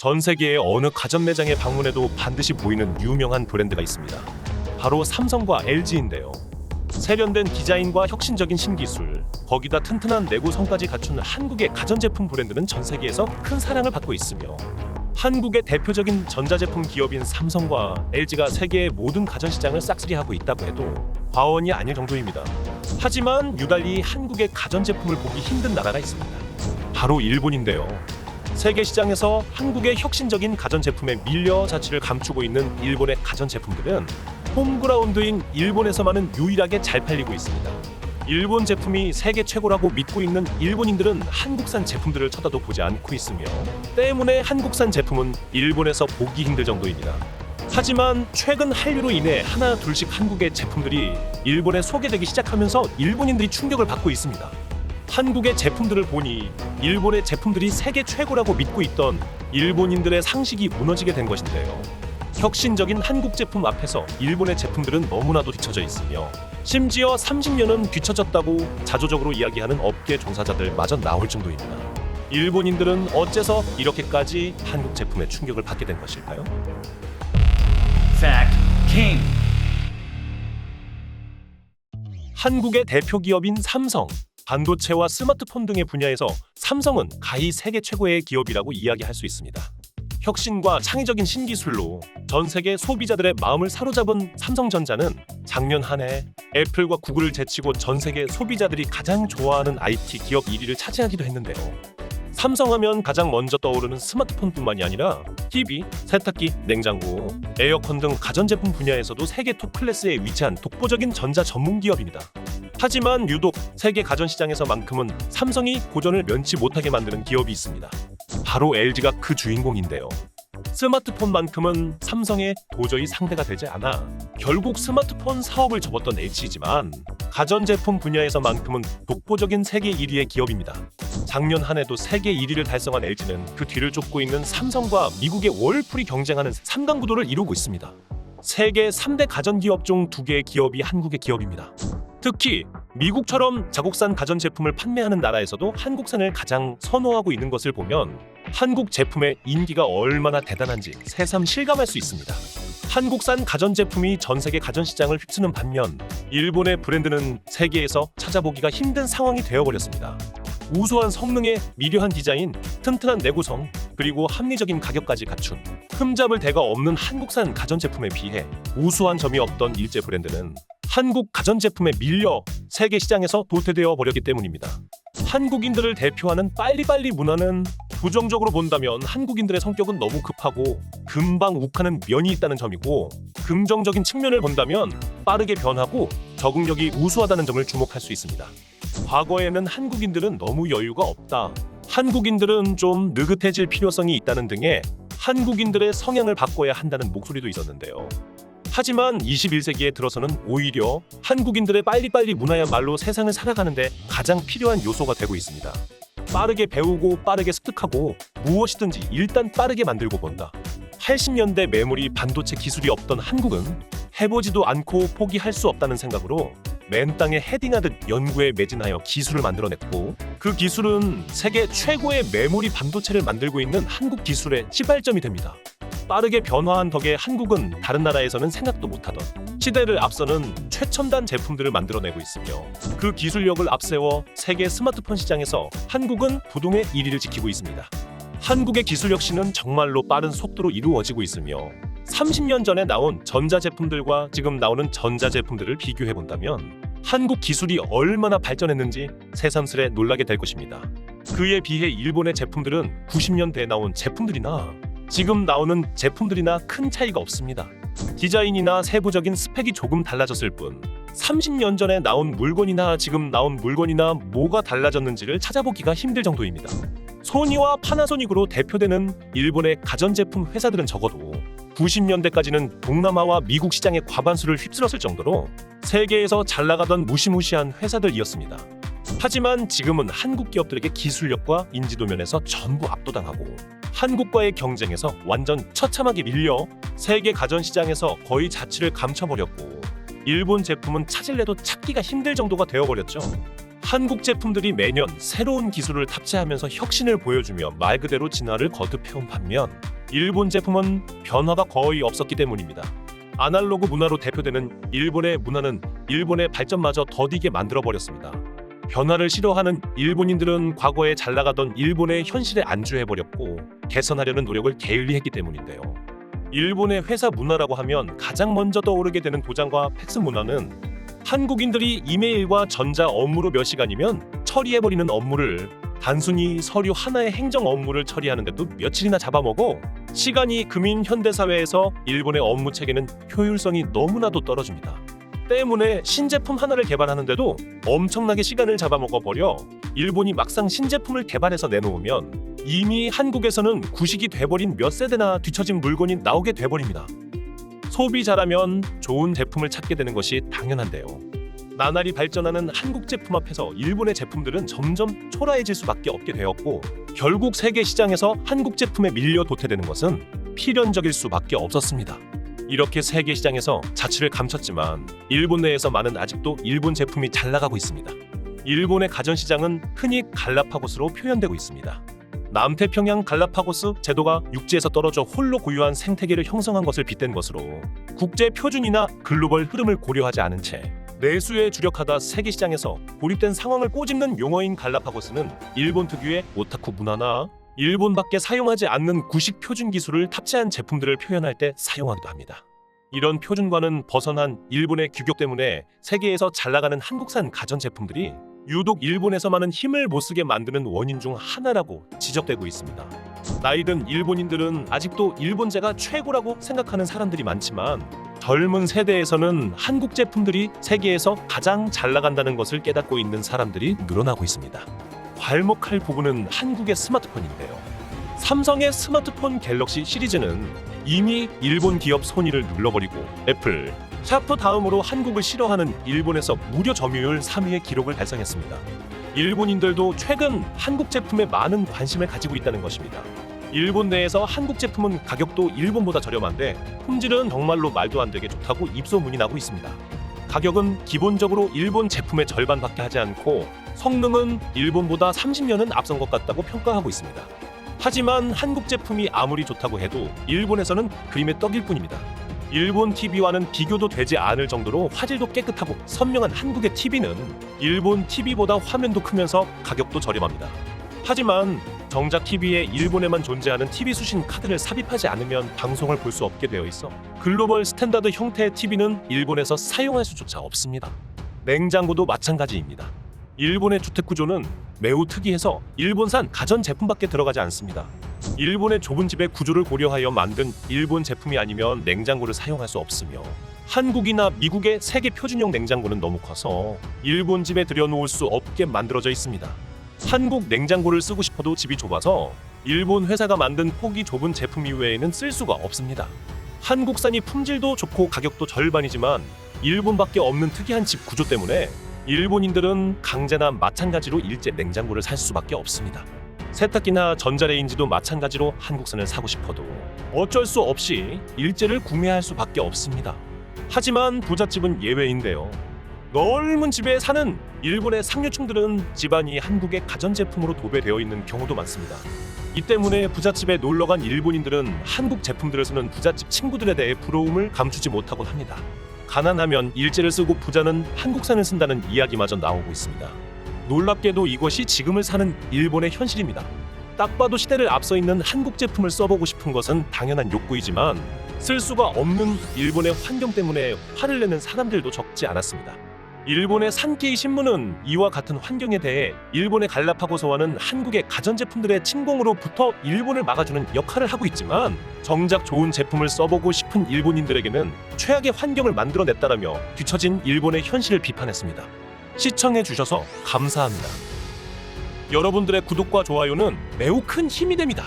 전 세계의 어느 가전 매장에 방문해도 반드시 보이는 유명한 브랜드가 있습니다. 바로 삼성과 LG인데요. 세련된 디자인과 혁신적인 신기술, 거기다 튼튼한 내구성까지 갖춘 한국의 가전제품 브랜드는 전 세계에서 큰 사랑을 받고 있으며, 한국의 대표적인 전자제품 기업인 삼성과 LG가 세계의 모든 가전시장을 싹쓸이하고 있다고 해도 과언이 아닐 정도입니다. 하지만 유달리 한국의 가전제품을 보기 힘든 나라가 있습니다. 바로 일본인데요. 세계 시장에서 한국의 혁신적인 가전제품에 밀려 자취를 감추고 있는 일본의 가전제품들은 홈그라운드인 일본에서만은 유일하게 잘 팔리고 있습니다. 일본 제품이 세계 최고라고 믿고 있는 일본인들은 한국산 제품들을 쳐다도 보지 않고 있으며, 때문에 한국산 제품은 일본에서 보기 힘들 정도입니다. 하지만 최근 한류로 인해 하나 둘씩 한국의 제품들이 일본에 소개되기 시작하면서 일본인들이 충격을 받고 있습니다. 한국의 제품들을 보니 일본의 제품들이 세계 최고라고 믿고 있던 일본인들의 상식이 무너지게 된 것인데요. 혁신적인 한국 제품 앞에서 일본의 제품들은 너무나도 뒤처져 있으며, 심지어 30년은 뒤처졌다고 자조적으로 이야기하는 업계 종사자들마저 나올 정도입니다. 일본인들은 어째서 이렇게까지 한국 제품에 충격을 받게 된 것일까요? Fact King. 한국의 대표 기업인 삼성, 반도체와 스마트폰 등의 분야에서 삼성은 가히 세계 최고의 기업이라고 이야기할 수 있습니다. 혁신과 창의적인 신기술로 전 세계 소비자들의 마음을 사로잡은 삼성전자는 작년 한 해 애플과 구글을 제치고 전 세계 소비자들이 가장 좋아하는 IT 기업 1위를 차지하기도 했는데요. 삼성하면 가장 먼저 떠오르는 스마트폰뿐만이 아니라 TV, 세탁기, 냉장고, 에어컨 등 가전제품 분야에서도 세계 톱 클래스에 위치한 독보적인 전자 전문 기업입니다. 하지만 유독 세계 가전시장에서만큼은 삼성이 고전을 면치 못하게 만드는 기업이 있습니다. 바로 LG가 그 주인공인데요. 스마트폰만큼은 삼성에 도저히 상대가 되지 않아 결국 스마트폰 사업을 접었던 LG이지만, 가전제품 분야에서만큼은 독보적인 세계 1위의 기업입니다. 작년 한 해도 세계 1위를 달성한 LG는 그 뒤를 쫓고 있는 삼성과 미국의 월풀이 경쟁하는 3강 구도를 이루고 있습니다. 세계 3대 가전기업 중 2개의 기업이 한국의 기업입니다. 특히 미국처럼 자국산 가전제품을 판매하는 나라에서도 한국산을 가장 선호하고 있는 것을 보면 한국 제품의 인기가 얼마나 대단한지 새삼 실감할 수 있습니다. 한국산 가전제품이 전 세계 가전시장을 휩쓰는 반면, 일본의 브랜드는 세계에서 찾아보기가 힘든 상황이 되어버렸습니다. 우수한 성능에 미려한 디자인, 튼튼한 내구성, 그리고 합리적인 가격까지 갖춘 흠잡을 데가 없는 한국산 가전제품에 비해 우수한 점이 없던 일제 브랜드는 한국 가전제품에 밀려 세계 시장에서 도태되어 버렸기 때문입니다. 한국인들을 대표하는 빨리빨리 문화는 부정적으로 본다면 한국인들의 성격은 너무 급하고 금방 욱하는 면이 있다는 점이고, 긍정적인 측면을 본다면 빠르게 변하고 적응력이 우수하다는 점을 주목할 수 있습니다. 과거에는 한국인들은 너무 여유가 없다, 한국인들은 좀 느긋해질 필요성이 있다는 등의 한국인들의 성향을 바꿔야 한다는 목소리도 있었는데요. 하지만 21세기에 들어서는 오히려 한국인들의 빨리빨리 문화야말로 세상을 살아가는데 가장 필요한 요소가 되고 있습니다. 빠르게 배우고 빠르게 습득하고 무엇이든지 일단 빠르게 만들고 본다. 80년대 메모리 반도체 기술이 없던 한국은 해보지도 않고 포기할 수 없다는 생각으로 맨 땅에 헤딩하듯 연구에 매진하여 기술을 만들어냈고, 그 기술은 세계 최고의 메모리 반도체를 만들고 있는 한국 기술의 시발점이 됩니다. 빠르게 변화한 덕에 한국은 다른 나라에서는 생각도 못하던 시대를 앞서는 최첨단 제품들을 만들어내고 있으며, 그 기술력을 앞세워 세계 스마트폰 시장에서 한국은 부동의 1위를 지키고 있습니다. 한국의 기술 혁신은 정말로 빠른 속도로 이루어지고 있으며, 30년 전에 나온 전자제품들과 지금 나오는 전자제품들을 비교해본다면 한국 기술이 얼마나 발전했는지 새삼스레 놀라게 될 것입니다. 그에 비해 일본의 제품들은 90년대에 나온 제품들이나 지금 나오는 제품들이나 큰 차이가 없습니다. 디자인이나 세부적인 스펙이 조금 달라졌을 뿐, 30년 전에 나온 물건이나 지금 나온 물건이나 뭐가 달라졌는지를 찾아보기가 힘들 정도입니다. 소니와 파나소닉으로 대표되는 일본의 가전제품 회사들은 적어도 90년대까지는 동남아와 미국 시장의 과반수를 휩쓸었을 정도로 세계에서 잘 나가던 무시무시한 회사들이었습니다. 하지만 지금은 한국 기업들에게 기술력과 인지도 면에서 전부 압도당하고 한국과의 경쟁에서 완전 처참하게 밀려 세계 가전시장에서 거의 자취를 감춰버렸고, 일본 제품은 찾을래도 찾기가 힘들 정도가 되어버렸죠. 한국 제품들이 매년 새로운 기술을 탑재하면서 혁신을 보여주며 말 그대로 진화를 거듭해온 반면 일본 제품은 변화가 거의 없었기 때문입니다. 아날로그 문화로 대표되는 일본의 문화는 일본의 발전마저 더디게 만들어버렸습니다. 변화를 싫어하는 일본인들은 과거에 잘 나가던 일본의 현실에 안주해버렸고 개선하려는 노력을 게을리했기 때문인데요. 일본의 회사 문화라고 하면 가장 먼저 떠오르게 되는 도장과 팩스 문화는 한국인들이 이메일과 전자 업무로 몇 시간이면 처리해버리는 업무를 단순히 서류 하나의 행정 업무를 처리하는데도 며칠이나 잡아먹어 시간이 금인 현대사회에서 일본의 업무 체계는 효율성이 너무나도 떨어집니다. 때문에 신제품 하나를 개발하는데도 엄청나게 시간을 잡아먹어버려 일본이 막상 신제품을 개발해서 내놓으면 이미 한국에서는 구식이 돼버린 몇 세대나 뒤처진 물건이 나오게 돼버립니다. 소비자라면 좋은 제품을 찾게 되는 것이 당연한데요. 나날이 발전하는 한국 제품 앞에서 일본의 제품들은 점점 초라해질 수밖에 없게 되었고 결국 세계 시장에서 한국 제품에 밀려 도태되는 것은 필연적일 수밖에 없었습니다. 이렇게 세계 시장에서 자취를 감췄지만 일본 내에서만은 아직도 일본 제품이 잘 나가고 있습니다. 일본의 가전시장은 흔히 갈라파고스로 표현되고 있습니다. 남태평양 갈라파고스 제도가 육지에서 떨어져 홀로 고유한 생태계를 형성한 것을 빗댄 것으로 국제 표준이나 글로벌 흐름을 고려하지 않은 채 내수에 주력하다 세계 시장에서 고립된 상황을 꼬집는 용어인 갈라파고스는 일본 특유의 오타쿠 문화나 일본밖에 사용하지 않는 구식 표준 기술을 탑재한 제품들을 표현할 때 사용하기도 합니다. 이런 표준과는 벗어난 일본의 규격 때문에 세계에서 잘 나가는 한국산 가전제품들이 유독 일본에서만은 힘을 못쓰게 만드는 원인 중 하나라고 지적되고 있습니다. 나이든 일본인들은 아직도 일본제가 최고라고 생각하는 사람들이 많지만 젊은 세대에서는 한국 제품들이 세계에서 가장 잘 나간다는 것을 깨닫고 있는 사람들이 늘어나고 있습니다. 괄목할 부분은 한국의 스마트폰인데요. 삼성의 스마트폰 갤럭시 시리즈는 이미 일본 기업 손위를 눌러버리고 애플, 샤프 다음으로 한국을 싫어하는 일본에서 무려 점유율 3위의 기록을 달성했습니다. 일본인들도 최근 한국 제품에 많은 관심을 가지고 있다는 것입니다. 일본 내에서 한국 제품은 가격도 일본보다 저렴한데 품질은 정말로 말도 안 되게 좋다고 입소문이 나고 있습니다. 가격은 기본적으로 일본 제품의 절반밖에 하지 않고 성능은 일본보다 30년은 앞선 것 같다고 평가하고 있습니다. 하지만 한국 제품이 아무리 좋다고 해도 일본에서는 그림의 떡일 뿐입니다. 일본 TV와는 비교도 되지 않을 정도로 화질도 깨끗하고 선명한 한국의 TV는 일본 TV보다 화면도 크면서 가격도 저렴합니다. 하지만 정작 TV에 일본에만 존재하는 TV 수신 카드를 삽입하지 않으면 방송을 볼 수 없게 되어 있어 글로벌 스탠다드 형태의 TV는 일본에서 사용할 수조차 없습니다. 냉장고도 마찬가지입니다. 일본의 주택 구조는 매우 특이해서 일본산 가전 제품밖에 들어가지 않습니다. 일본의 좁은 집의 구조를 고려하여 만든 일본 제품이 아니면 냉장고를 사용할 수 없으며 한국이나 미국의 세계 표준형 냉장고는 너무 커서 일본 집에 들여놓을 수 없게 만들어져 있습니다. 한국 냉장고를 쓰고 싶어도 집이 좁아서 일본 회사가 만든 폭이 좁은 제품 이외에는 쓸 수가 없습니다. 한국산이 품질도 좋고 가격도 절반이지만 일본밖에 없는 특이한 집 구조 때문에 일본인들은 강제나 마찬가지로 일제 냉장고를 살 수밖에 없습니다. 세탁기나 전자레인지도 마찬가지로 한국산을 사고 싶어도 어쩔 수 없이 일제를 구매할 수밖에 없습니다. 하지만 부잣집은 예외인데요. 넓은 집에 사는 일본의 상류층들은 집안이 한국의 가전제품으로 도배되어 있는 경우도 많습니다. 이 때문에 부잣집에 놀러간 일본인들은 한국 제품들을 쓰는 부잣집 친구들에 대해 부러움을 감추지 못하곤 합니다. 가난하면 일제를 쓰고 부자는 한국산을 쓴다는 이야기마저 나오고 있습니다. 놀랍게도 이것이 지금을 사는 일본의 현실입니다. 딱 봐도 시대를 앞서 있는 한국 제품을 써보고 싶은 것은 당연한 욕구이지만 쓸 수가 없는 일본의 환경 때문에 화를 내는 사람들도 적지 않았습니다. 일본의 산케이 신문은 이와 같은 환경에 대해 일본의 갈라파고스와는 한국의 가전제품들의 침공으로부터 일본을 막아주는 역할을 하고 있지만 정작 좋은 제품을 써보고 싶은 일본인들에게는 최악의 환경을 만들어냈다라며 뒤처진 일본의 현실을 비판했습니다. 시청해주셔서 감사합니다. 여러분들의 구독과 좋아요는 매우 큰 힘이 됩니다.